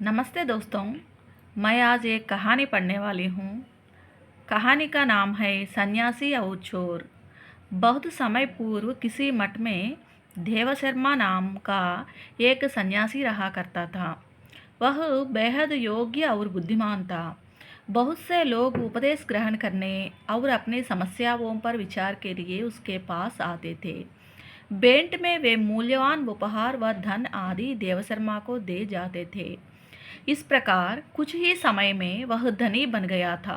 नमस्ते दोस्तों। मैं आज एक कहानी पढ़ने वाली हूँ। कहानी का नाम है सन्यासी और चोर। बहुत समय पूर्व किसी मठ में देवशर्मा नाम का एक सन्यासी रहा करता था। वह बेहद योग्य और बुद्धिमान था। बहुत से लोग उपदेश ग्रहण करने और अपनी समस्याओं पर विचार के लिए उसके पास आते थे। भेंट में वे मूल्यवान उपहार व धन आदि देवशर्मा को दे जाते थे। इस प्रकार कुछ ही समय में वह धनी बन गया था,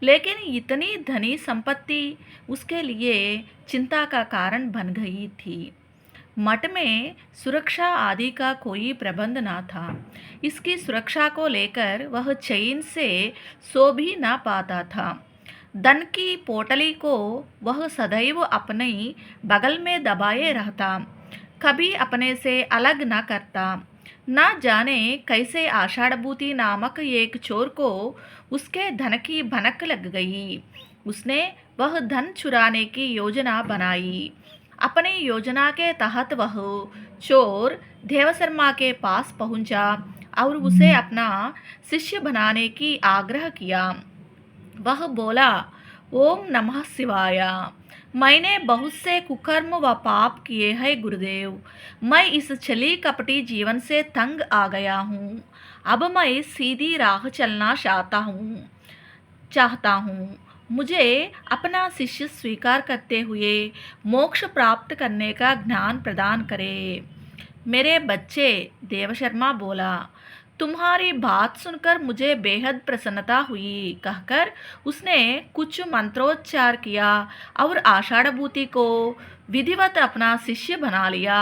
लेकिन इतनी धनी संपत्ति उसके लिए चिंता का कारण बन गई थी। मठ में सुरक्षा आदि का कोई प्रबंध न था। इसकी सुरक्षा को लेकर वह चैन से सो भी न पाता था। धन की पोटली को वह सदैव अपने बगल में दबाए रहता, कभी अपने से अलग न करता। न जाने कैसे आषाढ़भूति नामक एक चोर को उसके धन की भनक लग गई। उसने वह धन चुराने की योजना बनाई। अपनी योजना के तहत वह चोर देवशर्मा के पास पहुंचा और उसे अपना शिष्य बनाने की आग्रह किया। वह बोला, ओम नमः शिवाय। मैंने बहुत से कुकर्म व पाप किए हैं गुरुदेव। मैं इस छली कपटी जीवन से तंग आ गया हूँ। अब मैं सीधी राह चलना चाहता हूँ। मुझे अपना शिष्य स्वीकार करते हुए मोक्ष प्राप्त करने का ज्ञान प्रदान करे। मेरे बच्चे, देवशर्मा बोला, तुम्हारी बात सुनकर मुझे बेहद प्रसन्नता हुई, कहकर उसने कुछ मंत्रोच्चार किया और आषाढ़भूति को विधिवत अपना शिष्य बना लिया।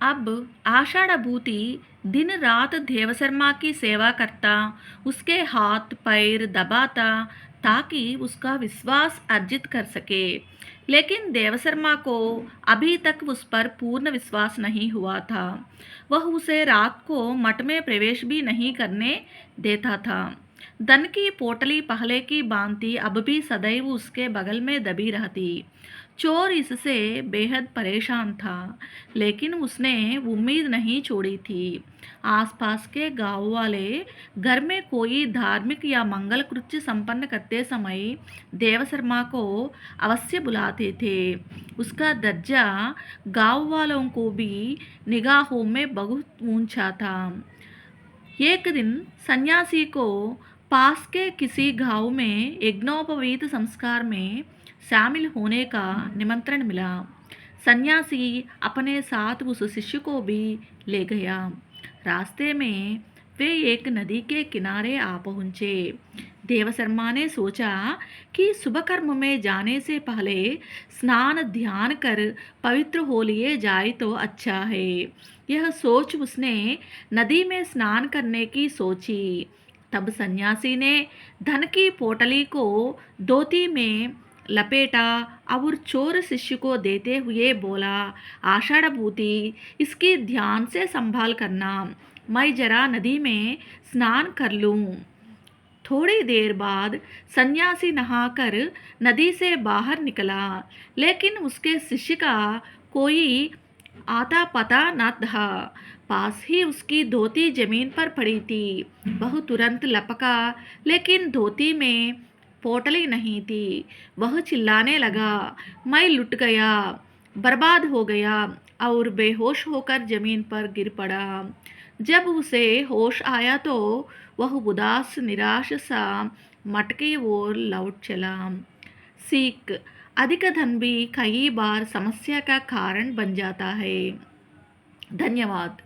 अब आषाढ़भूति दिन रात देवशर्मा की सेवा करता, उसके हाथ पैर दबाता ताकि उसका विश्वास अर्जित कर सके। लेकिन देवशर्मा को अभी तक उस पर पूर्ण विश्वास नहीं हुआ था। वह उसे रात को मठ में प्रवेश भी नहीं करने देता था। धन की पोटली पहले की भांति अब भी सदैव उसके बगल में दबी रहती। चोर इससे बेहद परेशान था, लेकिन उसने उम्मीद नहीं छोड़ी थी। आसपास के गांव वाले घर में कोई धार्मिक या मंगल कृत्य संपन्न करते समय देवशर्मा को अवश्य बुलाते थे। उसका दर्जा गांव वालों को भी निगाहों में बहुत ऊंचा था। एक दिन सन्यासी को पास के किसी गांव में यज्ञोपवीत संस्कार में शामिल होने का निमंत्रण मिला। सन्यासी अपने साथ उस शिष्य को भी ले गया। रास्ते में वे एक नदी के किनारे आ पहुँचे। देवशर्मा ने सोचा कि शुभ कर्म में जाने से पहले स्नान ध्यान कर पवित्र हो लिए जाए तो अच्छा है। यह सोच उसने नदी में स्नान करने की सोची। तब सन्यासी ने धन की पोटली को धोती में लपेटा और चोर शिष्य को देते हुए बोला, आषाढ़भूति, इसकी ध्यान से संभाल करना। मैं जरा नदी में स्नान कर लूं। थोड़ी देर बाद सन्यासी नहाकर नदी से बाहर निकला, लेकिन उसके शिष्य का कोई आता पता न था। पास ही उसकी धोती जमीन पर पड़ी थी। वह तुरंत लपका, लेकिन धोती में पोटली नहीं थी। वह चिल्लाने लगा, मैं लुट गया, बर्बाद हो गया, और बेहोश होकर जमीन पर गिर पड़ा। जब उसे होश आया तो वह उदास निराश सा मठ की ओर लौट चला। सीख: अधिक धन भी कई बार समस्या का कारण बन जाता है। धन्यवाद।